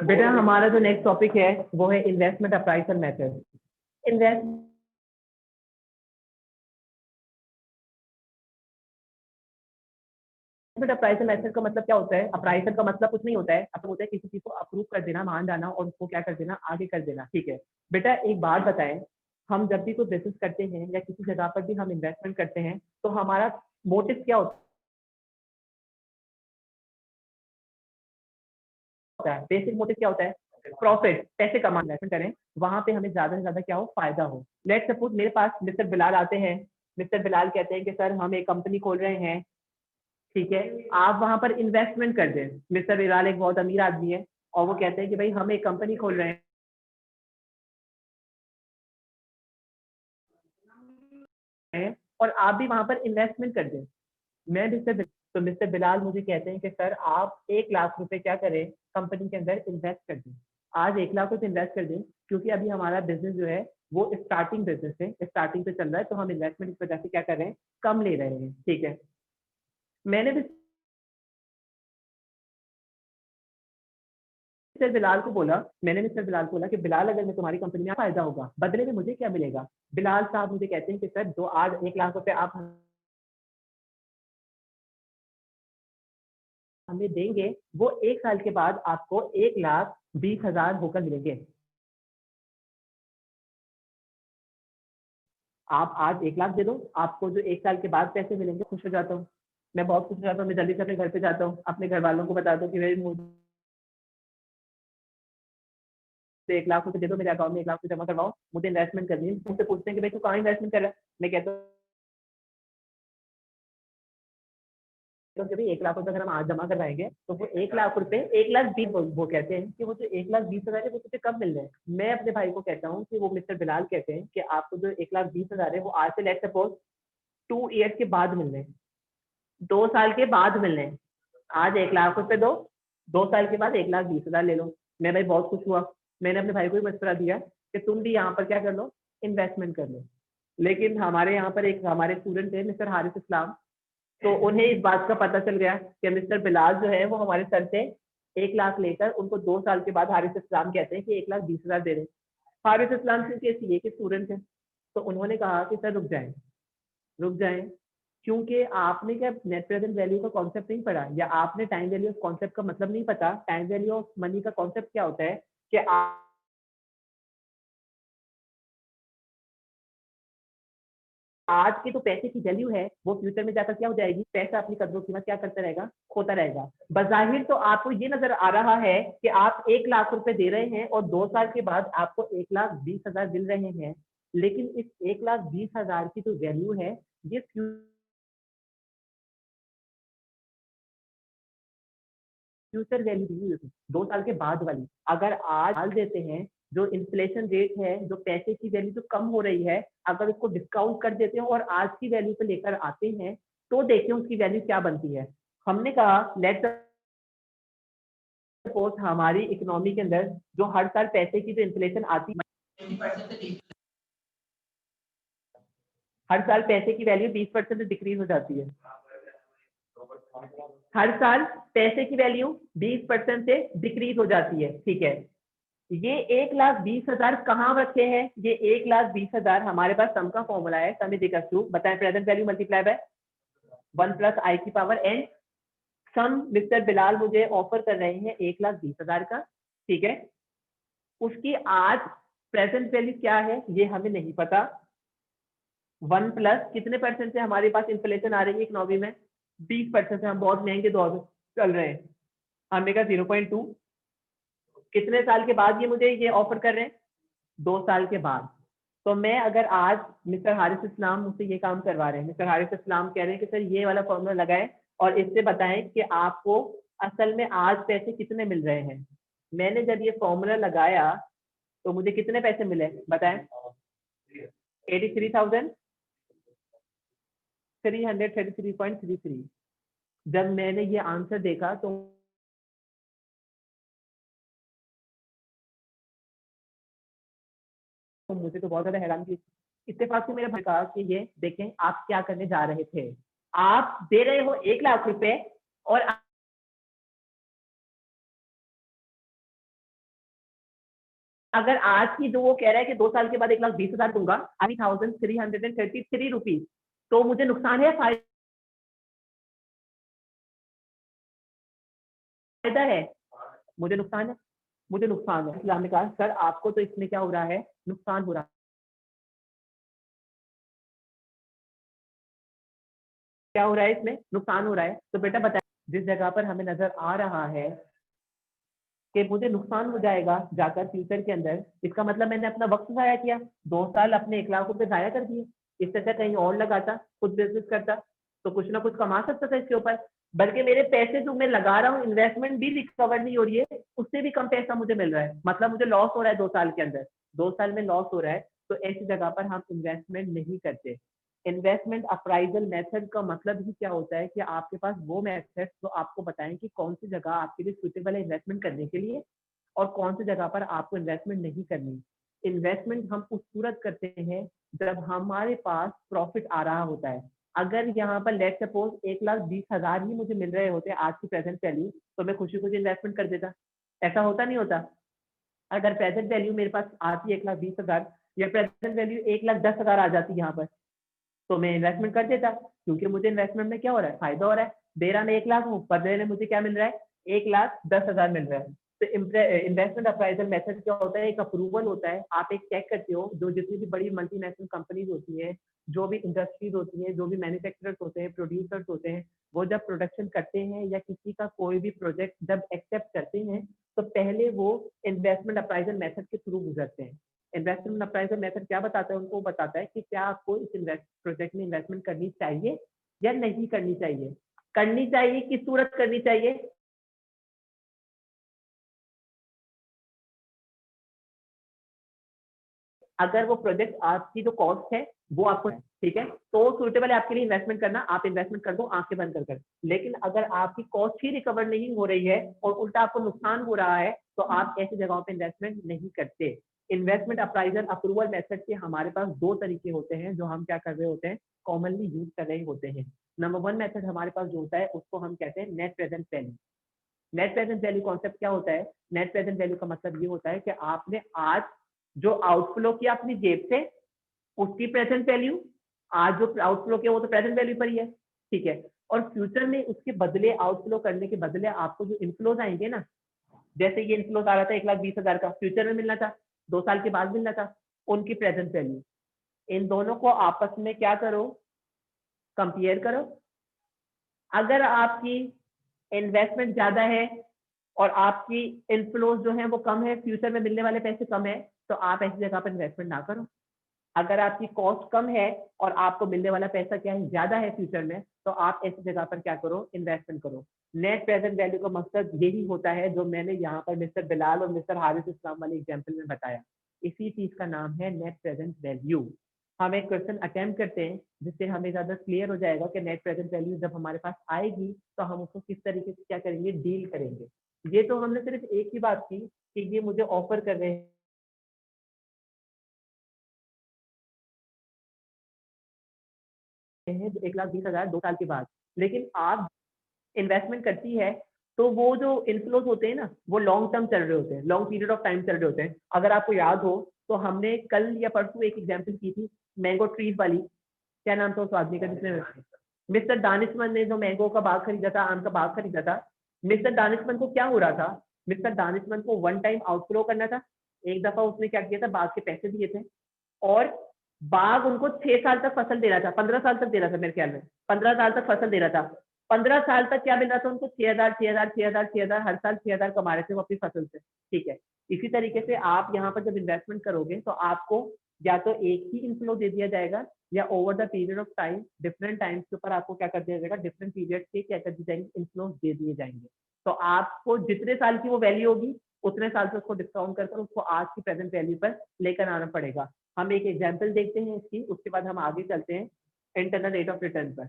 बेटा हमारा जो नेक्स्ट टॉपिक है वो है investment appraisal method. Investment appraisal method का मतलब क्या होता है? अप्राइजल का मतलब कुछ नहीं होता है, अब होता है किसी चीज को अप्रूव कर देना, मान जाना और उसको क्या कर देना, आगे कर देना। ठीक है बेटा, एक बात बताएं, हम जब भी कोई बिजनेस करते हैं या किसी जगह पर भी हम इन्वेस्टमेंट करते हैं तो हमारा मोटिव क्या होता है? बेसिक मोटिव क्या होता है? प्रॉफिट, पैसे कमाना, इन्वेस्टमेंट करें वहां पे हमें ज्यादा से ज्यादा क्या हो, फायदा हो। लेट सपोज मेरे पास मिस्टर बिलाल आते हैं, मिस्टर बिलाल कहते हैं कि सर हम एक कंपनी खोल रहे हैं। ठीक है, आप वहां पर इन्वेस्टमेंट कर दें। मिस्टर बिलाल एक बहुत अमीर आदमी है और वो कहते हैं कि भाई हम एक कंपनी खोल रहे हैं और आप भी वहां पर इन्वेस्टमेंट कर दें। मैं मिस्टर बिलाल मुझे कहते हैं कि सर आप 1 लाख रुपए क्या करें, कंपनी के अंदर इन्वेस्ट कर दें। आज 1 लाख रुपए इन्वेस्ट कर दें क्योंकि अभी हमारा बिजनेस जो है वो स्टार्टिंग बिजनेस है, स्टार्टिंग पे चल रहा है, तो हम इन्वेस्टमेंट इस वजह से क्या कर रहे हैं, कम ले रहे हैं। ठीक है, मैंने भी मिस्टर बिलाल को बोला, मैंने मिस्टर बिलाल को बोला कि बिलाल अगर मैं तुम्हारी कंपनी में फायदा होगा, बदले में मुझे क्या मिलेगा? बिलाल साहब मुझे कहते हैं कि सर जो आज 1 लाख रुपए आप हमें देंगे वो 1 साल के बाद आपको 1,20,000 होकर मिलेंगे। आप आज 1 लाख दे दो, आपको जो 1 साल के बाद पैसे मिलेंगे, खुश हो जाता हूँ। मैं बहुत खुश हो जाता हूँ, मैं जल्दी से अपने घर पे जाता हूँ, अपने घर वालों को बताता हूँ कि भाई मुझे 1 लाख रुपए दे दो, मेरे अकाउंट में 1 लाख रुपए जमा करवाओ, मुझे इन्वेस्टमेंट करनी है। मुझसे पूछते हैं कि भाई तू कहाँ इन्वेस्टमेंट कर रहा है, मैं कहता हूँ तो कि भाई 1 लाख रुपए अगर हम आज जमा करवाएंगे तो वो 1 लाख रुपए 1,20,000, वो कहते हैं कि वो जो 1,20,000 है वो तुझे कब मिल रहे हैं। मैं अपने भाई को कहता हूँ कि वो मिस्टर बिलाल कहते हैं कि आपको जो 1,20,000 है वो आज से लेट सपोज 2 ईयर्स के बाद मिल रहे हैं, 2 साल के बाद मिल रहे हैं। आज 1 लाख रुपए दो, 2 साल के बाद 1,20,000 ले लो। मैं भाई बहुत खुश हुआ, मैंने अपने भाई को भी मशवरा दिया कि तुम भी यहाँ पर क्या कर लो, इन्वेस्टमेंट कर लो। लेकिन हमारे यहाँ पर एक हमारे स्टूडेंट थे मिस्टर हारिस इस्लाम, तो उन्हें इस बात का पता चल गया कि मिस्टर बिलाल जो है वो हमारे सर से 1 लाख लेकर उनको 2 साल के बाद हारिस इस्लाम कहते हैं कि 1,20,000 दे रहे हैं। हारिस इस्लाम क्योंकि सीए के स्टूडेंट थे, तो उन्होंने कहा कि सर रुक जाएं, रुक जाएं, क्योंकि आपने क्या नेट प्रेजेंट वैल्यू का कॉन्सेप्ट नहीं पढ़ा, या आपने टाइम वैल्यू ऑफ कॉन्सेप्ट का मतलब नहीं पता। टाइम वैल्यू ऑफ मनी का कॉन्सेप्ट क्या होता है कि आज की तो पैसे की वैल्यू है वो फ्यूचर में जाकर क्या हो जाएगी, पैसा अपनी कदरों कीमत क्या करता रहेगा, खोता रहेगा। बजाहिर तो आपको ये नजर आ रहा है कि आप 1 लाख रुपए दे रहे हैं और 2 साल के बाद आपको 1,20,000 मिल रहे हैं, लेकिन इस 1,20,000 की जो वैल्यू है ये फ्यूचर वैल्यू नहीं होती, 2 साल के बाद वाली। अगर आज डाल देते हैं, जो इन्फ्लेशन रेट है, जो पैसे की वैल्यू जो कम हो रही है, अगर उसको डिस्काउंट कर देते हैं और आज की वैल्यू पे लेकर आते हैं तो देखें उसकी वैल्यू क्या बनती है। हमने कहा लेट सपोज हमारी इकोनॉमी के अंदर जो हर साल पैसे की जो इन्फ्लेशन आती है, हर साल पैसे की वैल्यू 20% डिक्रीज हो जाती है। हर साल पैसे की वैल्यू 20% से डिक्रीज हो जाती है। ठीक है, ये 1,20,000 कहाँ रखे हैं? ये 1,20,000 हमारे पास सम का फॉर्मूला है, सम इज इक्वल टू, बताएं, present value multiply by 1 + i⁻n। Sum mister Bilal मुझे ऑफर कर रहे हैं 1,20,000 का। ठीक है, उसकी आज प्रेजेंट वैल्यू क्या है ये हमें नहीं पता। 1 + कितने परसेंट से हमारे पास इन्फ्लेशन आ रही है इकोनॉमी में? 20% से। हम बहुत महंगे दौर में चल रहे हैं। हमने कहा 0.2। कितने साल के बाद ये मुझे ये ऑफर कर रहे हैं? 2 साल के बाद। तो मैं अगर आज मिस्टर हारिस इस्लाम मुझसे ये काम करवा रहे हैं, मिस्टर हारिस इस्लाम कह रहे हैं कि सर ये वाला फॉर्मूला लगाएं और इससे बताएं कि आपको असल में आज पैसे कितने मिल रहे हैं। मैंने जब ये फॉर्मूला लगाया तो मुझे कितने पैसे मिले बताएं? 83,333.33। जब मैंने ये आंसर देखा तो मुझे तो बहुत ज्यादा हैरान की। इत्तेफाक से मेरे भाई कहा कि ये देखें आप क्या करने जा रहे थे, आप दे रहे हो 1 लाख रुपए और अगर आज की जो वो कह रहा है कि 2 साल के बाद 1,20,000 दूंगा, 3,333 रुपीज, तो मुझे नुकसान है फायदा है? मुझे नुकसान है, मुझे नुकसान है। इसलिए हमने कहा सर आपको तो इसमें क्या हो रहा है, नुकसान हो रहा है। क्या हो रहा है इसमें, नुकसान हो रहा है। तो बेटा बताइए, जिस जगह पर हमें नजर आ रहा है कि मुझे नुकसान हो जाएगा जाकर फ्यूचर के अंदर, इसका मतलब मैंने अपना वक्त जाया किया, 2 साल अपने 1,00,000 रुपए जाया कर दिए। इससे अच्छा कहीं और लगाता, खुद बिजनेस करता, तो कुछ ना कुछ कमा सकता था इसके ऊपर। बल्कि मेरे पैसे जो मैं लगा रहा हूँ, इन्वेस्टमेंट भी रिकवर नहीं हो रही है, उससे भी कम पैसा मुझे मिल रहा है, मतलब मुझे लॉस हो रहा है 2 साल के अंदर, 2 साल में लॉस हो रहा है। तो ऐसी जगह पर हम इन्वेस्टमेंट नहीं करते। इन्वेस्टमेंट अप्राइजल मेथड का मतलब ही क्या होता है कि आपके पास वो मेथड जो आपको बताएं कि कौन सी जगह आपके लिए सुटेबल है इन्वेस्टमेंट करने के लिए और कौन सी जगह पर आपको इन्वेस्टमेंट नहीं करनी। इन्वेस्टमेंट हम उस सूरत करते हैं जब हमारे पास प्रॉफिट आ रहा होता है। अगर यहाँ पर लेट सपोज 1,20,000 ही मुझे मिल रहे होते आज की प्रेजेंट वैल्यू, तो मैं खुशी खुशी इन्वेस्टमेंट कर देता। ऐसा होता नहीं होता? अगर प्रेजेंट वैल्यू मेरे पास आती है 1,20,000 या प्रेजेंट वैल्यू 1,10,000 आ जाती यहाँ पर, तो मैं इन्वेस्टमेंट कर देता, क्योंकि मुझे इन्वेस्टमेंट में क्या हो रहा है, फायदा हो रहा है। दे रहा मैं 1,00,000 हूँ, बदले में मुझे क्या मिल रहा है, 1,10,000 मिल रहा है। तो इन्वेस्टमेंट अप्राइजल मेथड क्या होता है, एक अप्रूवल होता है। आप एक चेक करते हो, जो जितनी भी बड़ी मल्टीनेशनल कंपनीज होती है, जो भी इंडस्ट्रीज होती है, जो भी मैन्युफैक्चरर्स होते हैं, प्रोड्यूसर्स होते हैं, वो जब प्रोडक्शन करते हैं या किसी का कोई भी प्रोजेक्ट जब एक्सेप्ट करते हैं, तो पहले वो इन्वेस्टमेंट अप्राइजल मेथड के थ्रू गुजरते हैं। इन्वेस्टमेंट अप्राइजल मेथड क्या बताता है, उनको बताता है कि क्या आपको इस प्रोजेक्ट में इन्वेस्टमेंट करनी चाहिए या नहीं करनी चाहिए। करनी चाहिए, किस सूरत करनी चाहिए, अगर वो प्रोजेक्ट आपकी जो कॉस्ट है वो आपको, ठीक है, तो सूटेबल है आपके लिए इन्वेस्टमेंट करना, आप इन्वेस्टमेंट कर दो आंखें बंद कर। लेकिन अगर आपकी कॉस्ट ही रिकवर नहीं हो रही है और उल्टा आपको नुकसान हो रहा है, तो आप ऐसी जगहों पे इन्वेस्टमेंट नहीं करते। इन्वेस्टमेंट अप्राइजल अप्रूवल मेथड के हमारे पास 2 तरीके होते हैं जो हम क्या कर रहे होते हैं, कॉमनली यूज कर रहे होते हैं। नंबर 1 मेथड हमारे पास जो होता है उसको हम कहते हैं net present value. Net present value concept क्या होता है, नेट प्रेजेंट वैल्यू का मतलब ये होता है कि आपने आज जो आउटफ्लो किया अपनी जेब से, उसकी प्रेजेंट वैल्यू, आज जो आउटफ्लो किया वो तो प्रेजेंट वैल्यू पर ही है, ठीक है। और फ्यूचर में उसके बदले, आउटफ्लो करने के बदले आपको जो इनफ्लोज आएंगे ना, जैसे ये इनफ्लोज आ रहा था 1,20,000 का, फ्यूचर में मिलना था, 2 साल के बाद मिलना था, उनकी प्रेजेंट वैल्यू। इन दोनों को आपस में क्या करो, कंपेयर करो। अगर आपकी इन्वेस्टमेंट ज्यादा है और आपकी इनफ्लोज जो है वो कम है, फ्यूचर में मिलने वाले पैसे कम है, तो आप ऐसी जगह पर इन्वेस्टमेंट ना करो। अगर आपकी कॉस्ट कम है और आपको मिलने वाला पैसा क्या है, ज्यादा है फ्यूचर में, तो आप ऐसी जगह पर क्या करो, इन्वेस्टमेंट करो। नेट प्रेजेंट वैल्यू का मकसद यही होता है जो मैंने यहाँ पर मिस्टर बिलाल और मिस्टर हारिस इस्लाम वाले एग्जाम्पल में बताया। इसी चीज का नाम है नेट प्रेजेंट वैल्यू। हम एक क्वेश्चन अटेम्प्ट करते हैं जिससे हमें ज्यादा क्लियर हो जाएगा कि नेट प्रेजेंट वैल्यू जब हमारे पास आएगी तो हम उसको किस तरीके से क्या करेंगे, डील करेंगे। ये तो हमने सिर्फ एक ही बात की कि ये मुझे ऑफर कर रहे हैं 1,20,000 2 साल के बाद, लेकिन आप इन्वेस्टमेंट करती है तो वो जो इनफ्लोज होते हैं ना, वो लॉन्ग टर्म चल रहे होते हैं, लॉन्ग पीरियड ऑफ टाइम चल रहे होते हैं। अगर आपको याद हो तो हमने कल या परसों एक एग्जांपल की थी मैंगो ट्रीज वाली। क्या नाम था उस आदमी का जिसने, मिस्टर दानिशमंद ने जो मैंगो का बाग खरीदा था, आम का बाग खरीदा था। मिस्टर दानिशमंद को क्या हो रहा था, मिस्टर दानिशमंद को वन टाइम आउटफ्लो करना था। एक दफा उसने क्या किया था, बाग के पैसे दिए थे और बाग उनको 6 साल तक फसल दे रहा था, 15 साल तक दे रहा था मेरे ख्याल में, 15 साल तक फसल दे रहा था। 15 साल तक क्या मिल रहा था उनको, 6,000 6,000 6,000 6,000, हर साल 6,000 कमा रहे थे वो अपनी फसल से, ठीक है। इसी तरीके से आप यहाँ पर जब इन्वेस्टमेंट करोगे तो आपको या तो एक ही इनफ्लो दे दिया जाएगा या over the period of time different times के ऊपर आपको क्या कर दिया जाएगा, डिफरेंट पीरियड के क्या कर दिए जाएंगे, इनफ्लो दे दिए जाएंगे। तो आपको जितने साल की वो वैल्यू होगी उतने साल से उसको डिस्काउंट कर उसको आज की प्रेजेंट वैल्यू पर लेकर आना पड़ेगा। हम एक एग्जाम्पल देखते हैं इसकी, उसके बाद हम आगे चलते हैं इंटरनल रेट ऑफ रिटर्न पर।